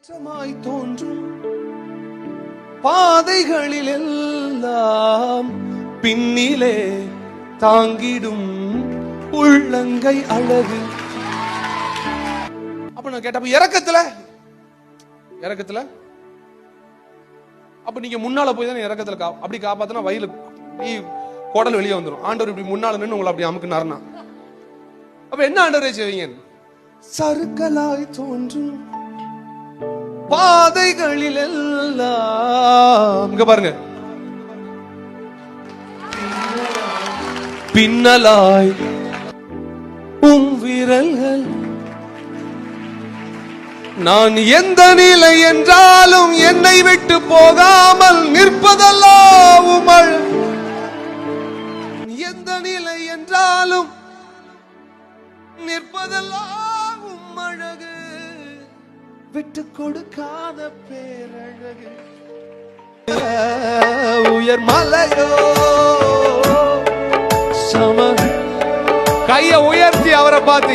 மாற்றமாய் தோன்றும் பாதைகளில் எல்லாம் பின்னிலே தாங்கிடும் உள்ளங்கை அழகு. அப்ப நான் கேட்டப்ப இறக்கத்துல அப்ப நீங்க முன்னால போய் தான் இறக்கத்துல அப்படி காப்பாத்தினா வயலு குடல் வெளியே வந்துடும். ஆண்டவர் இப்படி முன்னால நின்று உங்களை அப்படி அமுக்குனாருன்னா அப்ப என்ன ஆண்டவரே செய்வீங்க? சறுக்கலாய் தோன்றும் பாதைகளில் எல்லாம் இங்க பாருங்க, பின்னலாய் விரல்கள். நான் எந்த நிலை என்றாலும் என்னை விட்டு போகாமல் நிற்பதெல்லாம் உமள். எந்த நிலை என்றாலும் நிற்பதெல்லாம் உம்மழகு, விட்டு கொடுக்காத பேரழகு. உயர் மலையோ சம கையை உயர்த்தி அவரை பார்த்து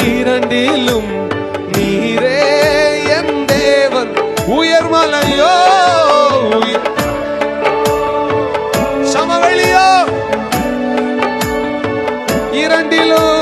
இரண்டிலும் நீரே என் தேவன். உயர் மலையோ சமவெளியோ இரண்டிலும்